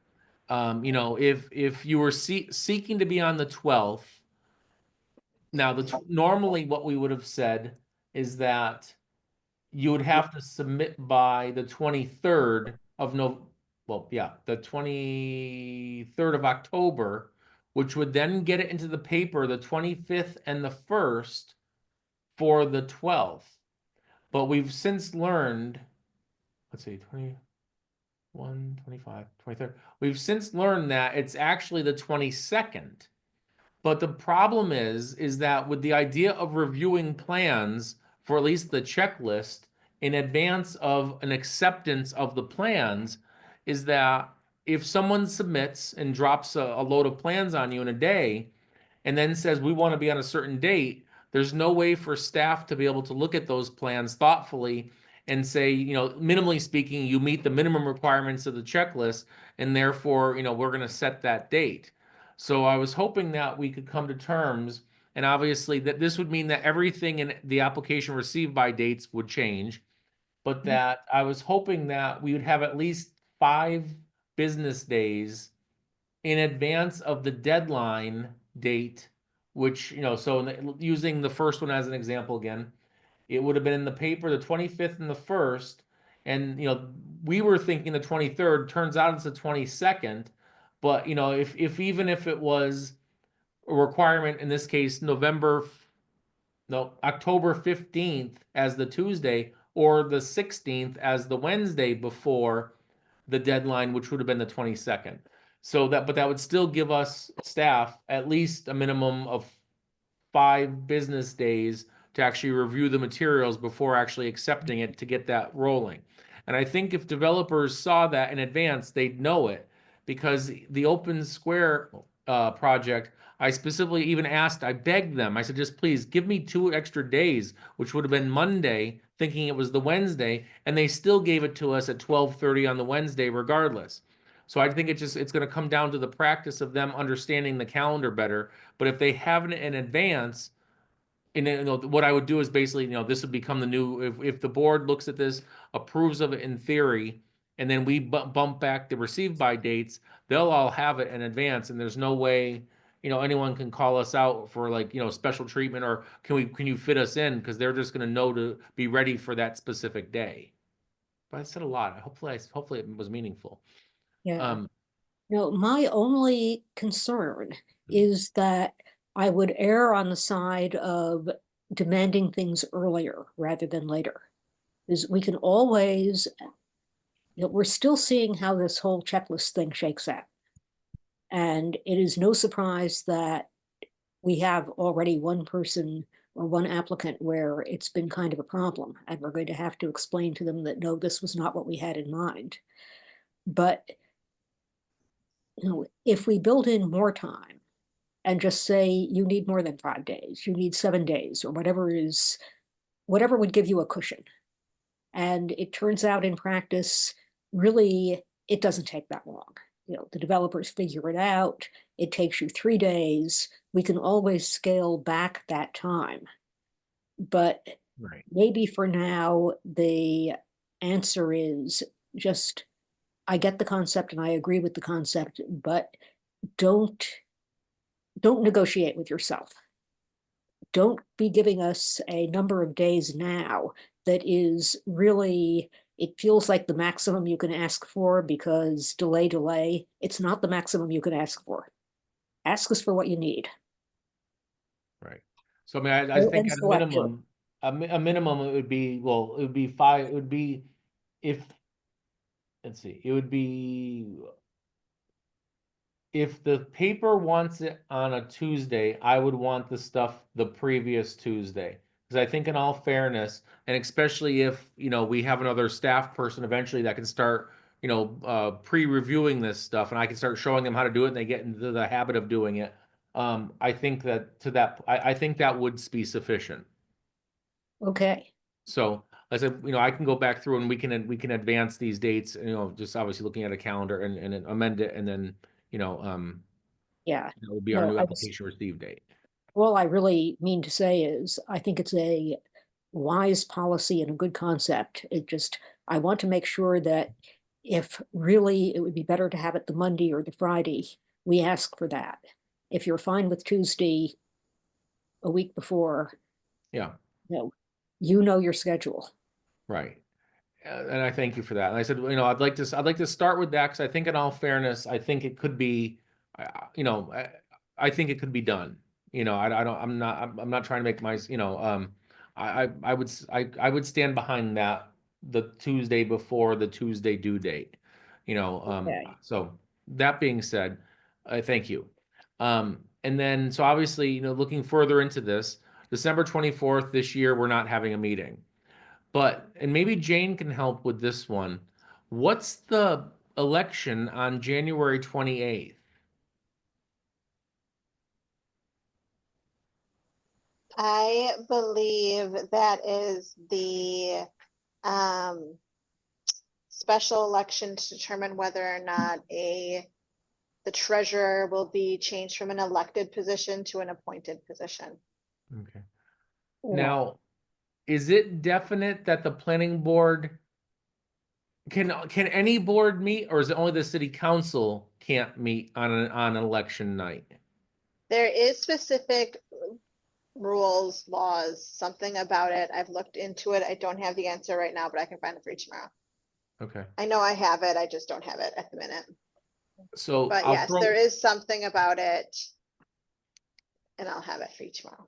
[SPEAKER 2] if you were seeking to be on the 12th, now normally what we would have said is that you would have to submit by the 23rd of the 23rd of October, which would then get it into the paper the 25th and the 1st for the 12th. But we've since learned, let's see, 21, 25, 23rd. We've since learned that it's actually the 22nd. But the problem is that with the idea of reviewing plans for at least the checklist in advance of an acceptance of the plans, is that if someone submits and drops a load of plans on you in a day and then says we want to be on a certain date, there's no way for staff to be able to look at those plans thoughtfully and say, minimally speaking, you meet the minimum requirements of the checklist, and therefore, we're going to set that date. So I was hoping that we could come to terms, and obviously that this would mean that everything in the application received by dates would change, but that I was hoping that we would have at least 5 business days in advance of the deadline date, which, so using the first one as an example again, it would have been in the paper the 25th and the 1st. And, we were thinking the 23rd, turns out it's the 22nd. But, even if it was a requirement, in this case, October 15th as the Tuesday or the 16th as the Wednesday before the deadline, which would have been the 22nd. But that would still give us staff at least a minimum of 5 business days to actually review the materials before actually accepting it to get that rolling. And I think if developers saw that in advance, they'd know it, because the Open Square project, I specifically even asked, I begged them, I said, just please give me 2 extra days, which would have been Monday, thinking it was the Wednesday, and they still gave it to us at 12:30 on the Wednesday regardless. So I think it's going to come down to the practice of them understanding the calendar better. But if they have it in advance, and what I would do is basically, this would become the new, if the board looks at this, approves of it in theory, and then we bump back the received by dates, they'll all have it in advance, and there's no way, anyone can call us out for special treatment, or can you fit us in, because they're just going to know to be ready for that specific day. But I said a lot. Hopefully it was meaningful.
[SPEAKER 1] Yeah. My only concern is that I would err on the side of demanding things earlier rather than later. Because we can always, we're still seeing how this whole checklist thing shakes out. And it is no surprise that we have already one person or one applicant where it's been kind of a problem, and we're going to have to explain to them that, no, this was not what we had in mind. But, if we build in more time and just say, you need more than 5 days, you need 7 days, or whatever would give you a cushion. And it turns out in practice, really, it doesn't take that long. The developers figure it out. It takes you 3 days. We can always scale back that time. But
[SPEAKER 2] Right.
[SPEAKER 1] maybe for now, the answer is just, I get the concept and I agree with the concept, but don't negotiate with yourself. Don't be giving us a number of days now that is really, it feels like the maximum you can ask for, because delay, it's not the maximum you can ask for. Ask us for what you need.
[SPEAKER 2] Right. So I mean, I
[SPEAKER 1] And
[SPEAKER 2] think at a
[SPEAKER 1] select you.
[SPEAKER 2] minimum, a minimum it would be, well, it would be 5, it would be if, let's see, it would be if the paper wants it on a Tuesday, I would want the stuff the previous Tuesday. Because I think in all fairness, and especially if, we have another staff person eventually that can start, pre-reviewing this stuff, and I can start showing them how to do it and they get into the habit of doing it. I think I think that would be sufficient.
[SPEAKER 1] Okay.
[SPEAKER 2] So I said, I can go back through and we can advance these dates, just obviously looking at a calendar and then amend it, and then,
[SPEAKER 1] Yeah.
[SPEAKER 2] that would be our
[SPEAKER 1] No,
[SPEAKER 2] new
[SPEAKER 1] I just-
[SPEAKER 2] application receive date.
[SPEAKER 1] All I really mean to say is, I think it's a wise policy and a good concept. I want to make sure that if really it would be better to have it the Monday or the Friday, we ask for that. If you're fine with Tuesday a week before,
[SPEAKER 2] Yeah,
[SPEAKER 1] you know your schedule.
[SPEAKER 2] right. And I thank you for that. And I said, I'd like to start with that because I think in all fairness, I think it could be, I think it could be done. I'm not trying to make my, I would stand behind that, the Tuesday before the Tuesday due date.
[SPEAKER 1] Okay.
[SPEAKER 2] So that being said, I thank you. And then, so obviously, looking further into this, December 24th this year, we're not having a meeting. But, and maybe Jane can help with this one. What's the election on January 28th?
[SPEAKER 3] I believe that is the special election to determine whether or not the treasurer will be changed from an elected position to an appointed position.
[SPEAKER 2] Okay. Now, is it definite that the planning board can any board meet, or is it only the city council can't meet on an election night?
[SPEAKER 3] There is specific rules, laws, something about it. I've looked into it. I don't have the answer right now, but I can find it for you tomorrow.
[SPEAKER 2] Okay.
[SPEAKER 3] I know I have it. I just don't have it at the minute.
[SPEAKER 2] So
[SPEAKER 3] But
[SPEAKER 2] I'll
[SPEAKER 3] yes,
[SPEAKER 2] throw,
[SPEAKER 3] there is something about it. And I'll have it for you tomorrow.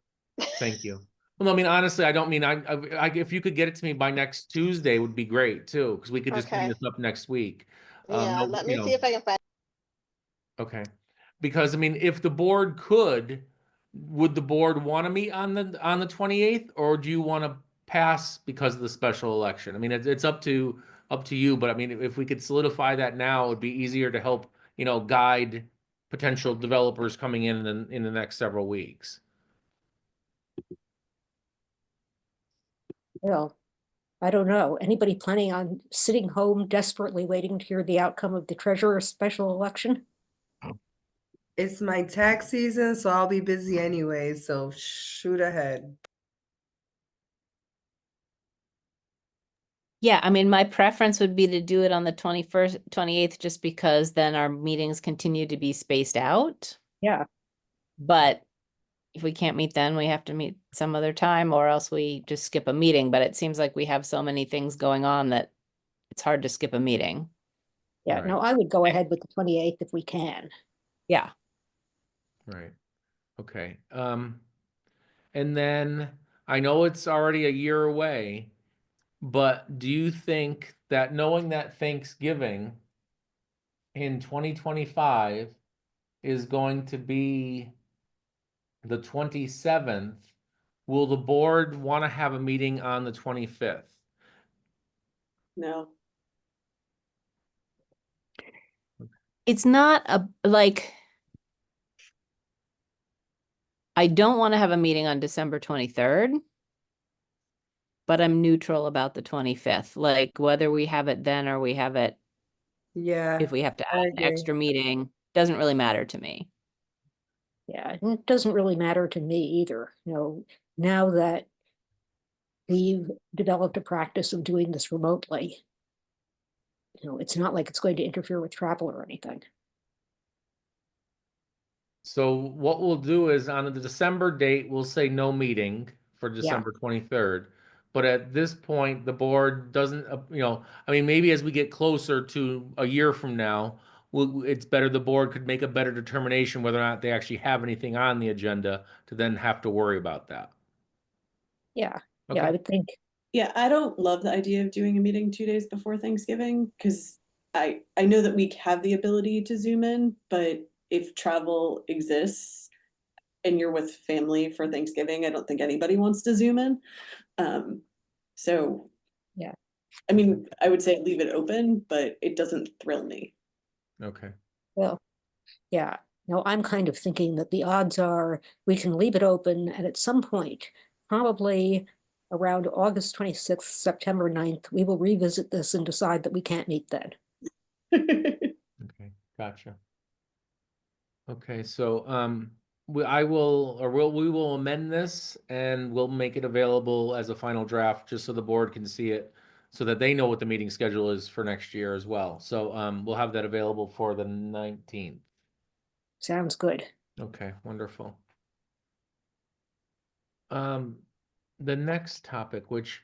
[SPEAKER 2] thank you. Well, no, I mean, honestly, I don't mean, if you could get it to me by next Tuesday would be great too, because we could just bring
[SPEAKER 3] Okay.
[SPEAKER 2] this up next week.
[SPEAKER 3] Yeah,
[SPEAKER 2] No,
[SPEAKER 3] let me see if I can find.
[SPEAKER 2] Okay, because I mean, if the board could, would the board want to meet on the 28th, or do you want to pass because of the special election? I mean, it's up to you, but I mean, if we could solidify that now, it would be easier to help, guide potential developers coming in the next several weeks.
[SPEAKER 1] Well, I don't know. Anybody planning on sitting home desperately waiting to hear the outcome of the treasurer's special election?
[SPEAKER 5] It's my tax season, so I'll be busy anyway. So shoot ahead.
[SPEAKER 4] Yeah, I mean, my preference would be to do it on the 21st, 28th, just because then our meetings continue to be spaced out.
[SPEAKER 1] Yeah.
[SPEAKER 4] But if we can't meet then, we have to meet some other time, or else we just skip a meeting. But it seems like we have so many things going on that it's hard to skip a meeting.
[SPEAKER 1] Yeah, no,
[SPEAKER 2] Right.
[SPEAKER 1] I would go ahead with the 28th if we can.
[SPEAKER 4] Yeah.
[SPEAKER 2] Right. Okay, and then I know it's already a year away, but do you think that knowing that Thanksgiving in 2025 is going to be the 27th, will the board want to have a meeting on the 25th?
[SPEAKER 6] No.
[SPEAKER 4] It's not a, like, I don't want to have a meeting on December 23rd, but I'm neutral about the 25th, like whether we have it then or we have it,
[SPEAKER 5] Yeah.
[SPEAKER 4] if we have to
[SPEAKER 5] I
[SPEAKER 4] add an
[SPEAKER 5] agree.
[SPEAKER 4] extra meeting, doesn't really matter to me.
[SPEAKER 1] Yeah, and it doesn't really matter to me either, now that we've developed a practice of doing this remotely. It's not like it's going to interfere with travel or anything.
[SPEAKER 2] So what we'll do is on the December date, we'll say no meeting for December 23rd. But at this point, the board doesn't, I mean, maybe as we get closer to a year from now, it's better, the board could make a better determination whether or not they actually have anything on the agenda to then have to worry about that.
[SPEAKER 1] Yeah, I
[SPEAKER 2] Okay,
[SPEAKER 1] would think,
[SPEAKER 6] Yeah, I don't love the idea of doing a meeting 2 days before Thanksgiving because I know that we have the ability to Zoom in, but if travel exists and you're with family for Thanksgiving, I don't think anybody wants to Zoom in. So
[SPEAKER 1] Yeah.
[SPEAKER 6] I mean, I would say leave it open, but it doesn't thrill me.
[SPEAKER 2] okay.
[SPEAKER 1] well, yeah, I'm kind of thinking that the odds are we can leave it open and at some point, probably around August 26th, September 9th, we will revisit this and decide that we can't meet then.
[SPEAKER 2] Okay, gotcha. Okay, so we will amend this and we'll make it available as a final draft just so the board can see it, so that they know what the meeting schedule is for next year as well. So we'll have that available for the 19th.
[SPEAKER 1] Sounds good.
[SPEAKER 2] Okay, wonderful. The next topic, which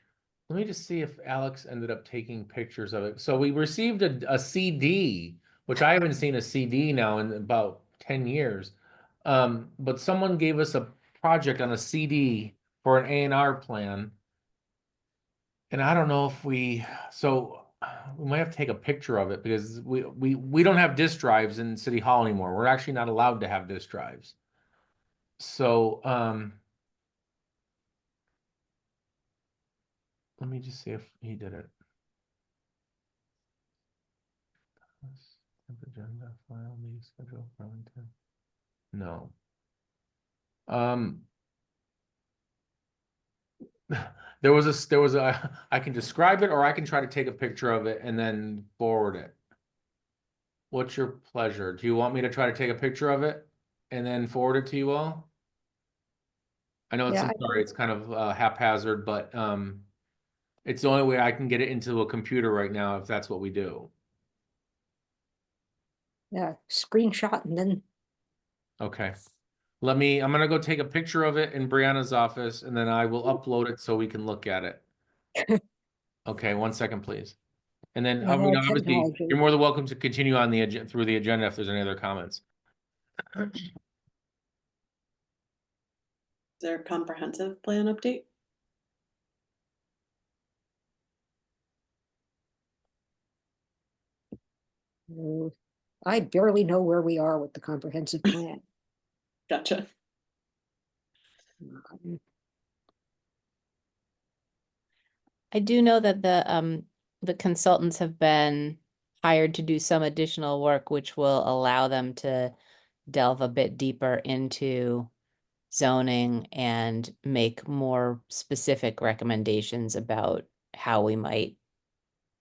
[SPEAKER 2] let me just see if Alex ended up taking pictures of it. So we received a CD, which I haven't seen a CD now in about 10 years. But someone gave us a project on a CD for an A&R plan. And I don't know if we might have to take a picture of it because we don't have disk drives in City Hall anymore. We're actually not allowed to have disk drives. So let me just see if he did it. Agenda file meeting schedule Arlington. No. There was a I can describe it or I can try to take a picture of it and then forward it. What's your pleasure? Do you want me to try to take a picture of it and then forward it to you all? I know
[SPEAKER 1] Yeah,
[SPEAKER 2] it's kind of haphazard, but it's the only way I can get it into a computer right now if that's what we do.
[SPEAKER 1] yeah, screenshot and then,
[SPEAKER 2] Okay. I'm gonna go take a picture of it in Brianna's office and then I will upload it so we can look at it. Okay, 1 second, please. And then, obviously,
[SPEAKER 1] technology.
[SPEAKER 2] you're more than welcome to continue on the through the agenda if there's any other comments.
[SPEAKER 6] Is there a comprehensive plan update?
[SPEAKER 1] I barely know where we are with the comprehensive plan.
[SPEAKER 6] Gotcha.
[SPEAKER 4] I do know that the consultants have been hired to do some additional work, which will allow them to delve a bit deeper into zoning and make more specific recommendations about how we might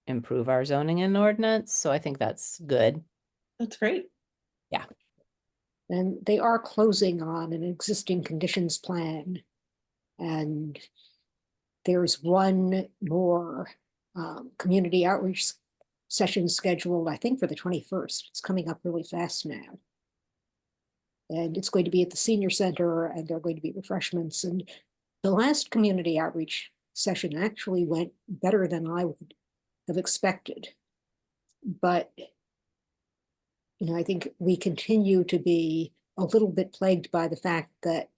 [SPEAKER 4] improve our zoning and ordinance. So I think that's good.
[SPEAKER 6] That's great.
[SPEAKER 1] And they are closing on an existing conditions plan. And there's one more community outreach session scheduled, I think, for the 21st. It's coming up really fast now. And it's going to be at the senior center and there are going to be refreshments. And the last community outreach session actually went better than I would have expected. But I think we continue to be a little bit plagued by the fact that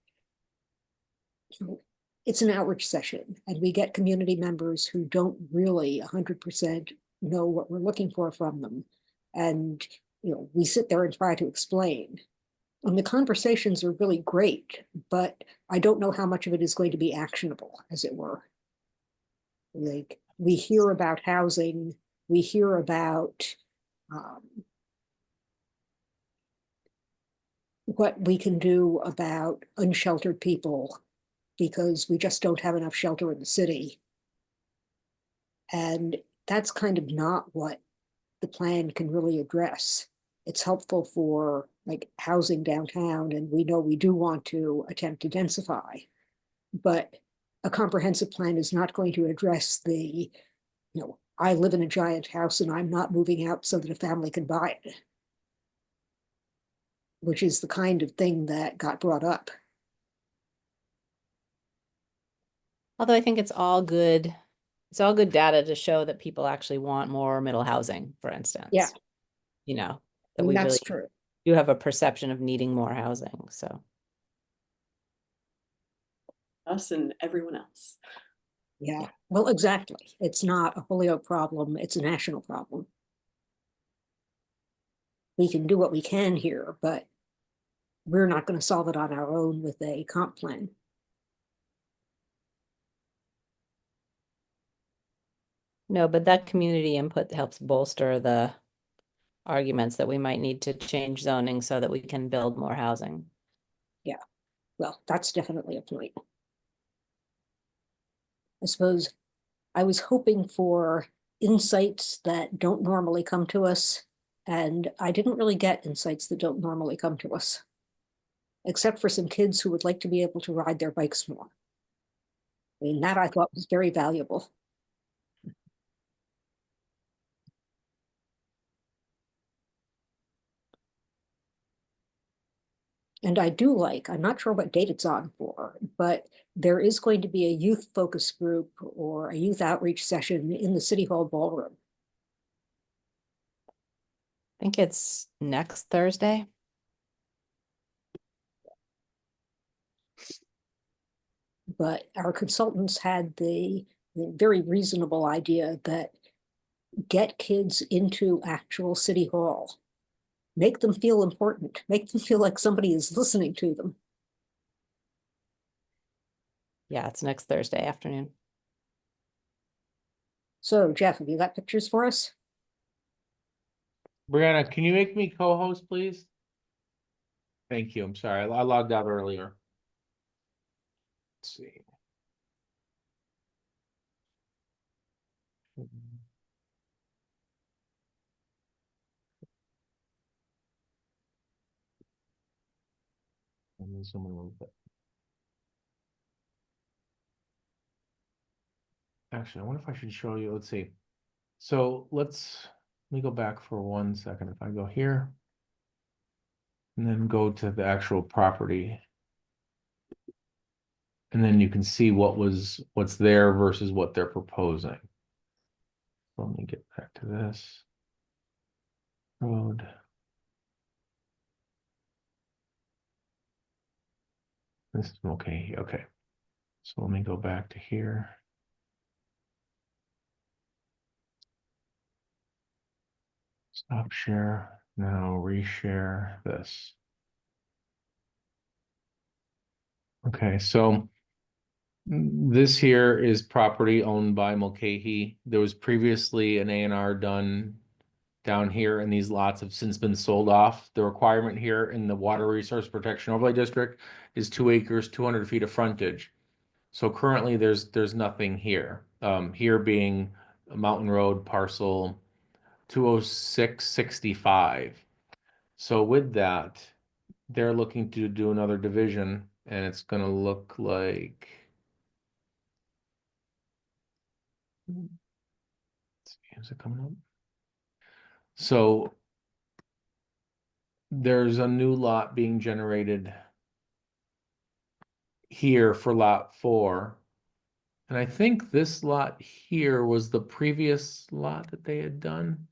[SPEAKER 1] it's an outreach session and we get community members who don't really 100% know what we're looking for from them. And, we sit there and try to explain. And the conversations are really great, but I don't know how much of it is going to be actionable, as it were. Like, we hear about housing, we hear about what we can do about unsheltered people because we just don't have enough shelter in the city. And that's kind of not what the plan can really address. It's helpful for like housing downtown, and we know we do want to attempt to densify, but a comprehensive plan is not going to address the, I live in a giant house and I'm not moving out so that a family can buy it, which is the kind of thing that got brought up.
[SPEAKER 4] Although I think it's all good data to show that people actually want more middle housing, for instance.
[SPEAKER 1] Yeah.
[SPEAKER 4] That we
[SPEAKER 1] that's
[SPEAKER 4] really
[SPEAKER 1] true.
[SPEAKER 4] do have a perception of needing more housing, so.
[SPEAKER 6] Us and everyone else.
[SPEAKER 1] Yeah, well, exactly. It's not a Holyoke problem, it's a national problem. We can do what we can here, but we're not going to solve it on our own with a comp plan.
[SPEAKER 4] No, but that community input helps bolster the arguments that we might need to change zoning so that we can build more housing.
[SPEAKER 1] Yeah, well, that's definitely a point. I suppose I was hoping for insights that don't normally come to us, and I didn't really get insights that don't normally come to us, except for some kids who would like to be able to ride their bikes more. I mean, that I thought was very valuable. And I do like, I'm not sure what date it's on for, but there is going to be a youth focus group or a youth outreach session in the City Hall ballroom.
[SPEAKER 4] I think it's next Thursday.
[SPEAKER 1] But our consultants had the very reasonable idea that get kids into actual City Hall, make them feel important, make them feel like somebody is listening to them.
[SPEAKER 4] Yeah, it's next Thursday afternoon.
[SPEAKER 1] So Jeff, have you got pictures for us?
[SPEAKER 2] Brianna, can you make me co-host, please? Thank you. I'm sorry. I logged out earlier. Let's see. Let me zoom in a little bit. Actually, I wonder if I should show you. Let's see. So let me go back for 1 second. If I go here and then go to the actual property. And then you can see what's there versus what they're proposing. Let me get back to this. Road. This is okay. Okay. So let me go back to here. Stop share. Now reshare this. Okay, so this here is property owned by Mulcahy. There was previously an A&R done down here, and these lots have since been sold off. The requirement here in the Water Resource Protection Overlay District is 2 acres, 200 feet of frontage. So currently there's nothing here. Here being a Mountain Road parcel 20665. So with that, they're looking to do another division, and it's gonna look like. Let's see, is it coming up? So there's a new lot being generated here for lot 4. And I think this lot here was the previous lot that they had done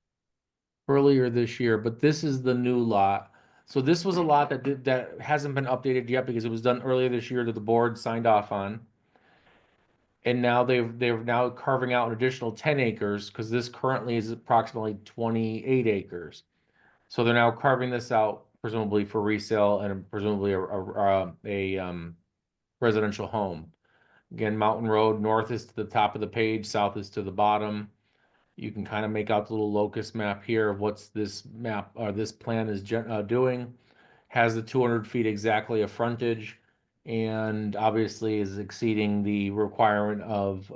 [SPEAKER 2] earlier this year, but this is the new lot So this was a lot that hasn't been updated yet because it was done earlier this year that the board signed off on. And now they're now carving out an additional 10 acres because this currently is approximately 28 acres. So they're now carving this out presumably for resale and presumably a residential home. Again, Mountain Road, north is to the top of the page, south is to the bottom. You can kind of make out the little locus map here of what's this map or this plan is doing. Has the 200 feet exactly of frontage, and obviously is exceeding the requirement of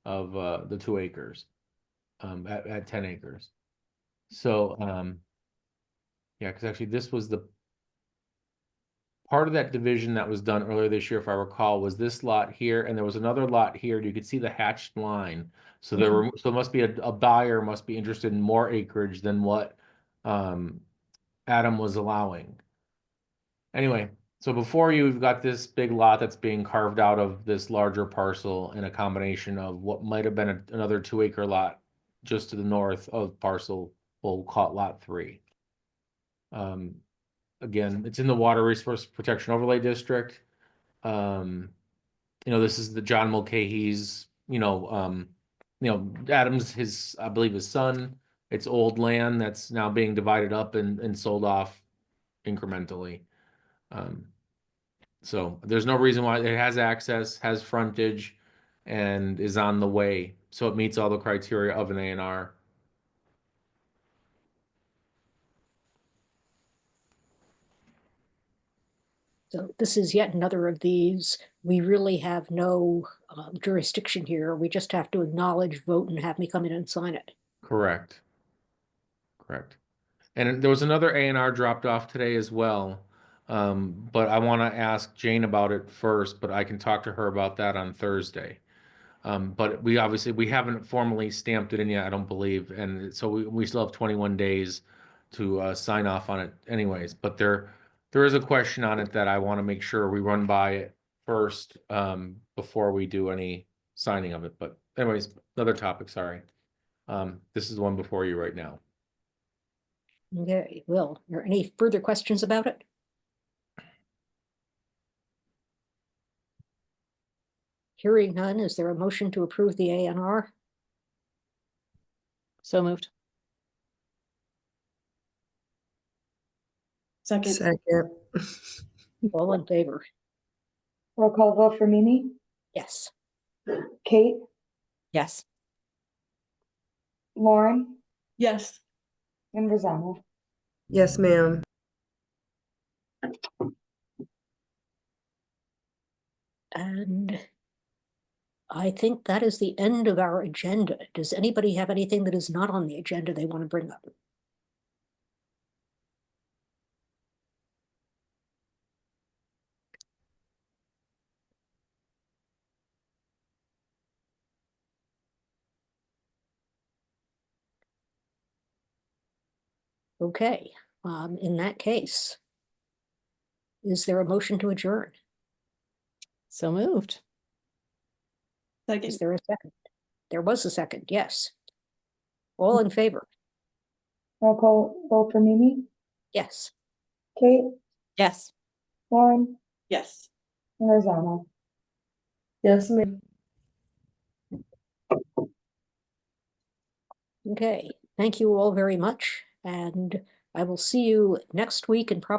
[SPEAKER 2] the 2 acres at 10 acres. So yeah, because actually this was the part of that division that was done earlier this year, if I recall, was this lot here, and there was another lot here. You could see the hatched line. So so it must be a buyer must be interested in more acreage than what Adam was allowing. Anyway, so before you, we've got this big lot that's being carved out of this larger parcel in a combination of what might have been another 2-acre lot just to the north of parcel, we'll call it lot 3. Again, it's in the Water Resource Protection Overlay District. This is the John Mulcahy's, Adams, I believe his son. It's old land that's now being divided up and sold off incrementally. So there's no reason why it has access, has frontage, and is on the way. So it meets all the criteria of an A&R.
[SPEAKER 1] So this is yet another of these. We really have no jurisdiction here. We just have to acknowledge, vote, and have me come in and sign it.
[SPEAKER 2] Correct. And there was another A&R dropped off today as well. But I want to ask Jane about it first, but I can talk to her about that on Thursday. But we haven't formally stamped it in yet, I don't believe. And so we still have 21 days to sign off on it anyways. But there is a question on it that I want to make sure we run by it first before we do any signing of it. But anyways, another topic, sorry. This is the one before you right now.
[SPEAKER 1] Okay, Will, are there any further questions about it? Hearing none, is there a motion to approve the A&R?
[SPEAKER 4] So moved.
[SPEAKER 6] Second.
[SPEAKER 5] Second.
[SPEAKER 1] All in favor?
[SPEAKER 7] Roll call vote for Mimi,
[SPEAKER 1] Yes.
[SPEAKER 7] Kate,
[SPEAKER 4] Yes.
[SPEAKER 7] Lauren,
[SPEAKER 6] Yes.
[SPEAKER 7] and Rosanna.
[SPEAKER 5] Yes, ma'am.
[SPEAKER 1] And I think that is the end of our agenda. Does anybody have anything that is not on the agenda they want to bring up? Okay, in that case, is there a motion to adjourn?
[SPEAKER 4] So moved.
[SPEAKER 6] Second.
[SPEAKER 1] Is there a second? There was a second, yes. All in favor?
[SPEAKER 7] Roll call vote for Mimi,
[SPEAKER 1] Yes.
[SPEAKER 7] Kate,
[SPEAKER 4] Yes.
[SPEAKER 7] Lauren,
[SPEAKER 6] Yes.
[SPEAKER 7] and Rosanna.
[SPEAKER 5] Yes, ma'am.
[SPEAKER 1] Okay, thank you all very much. And I will see you next week and probably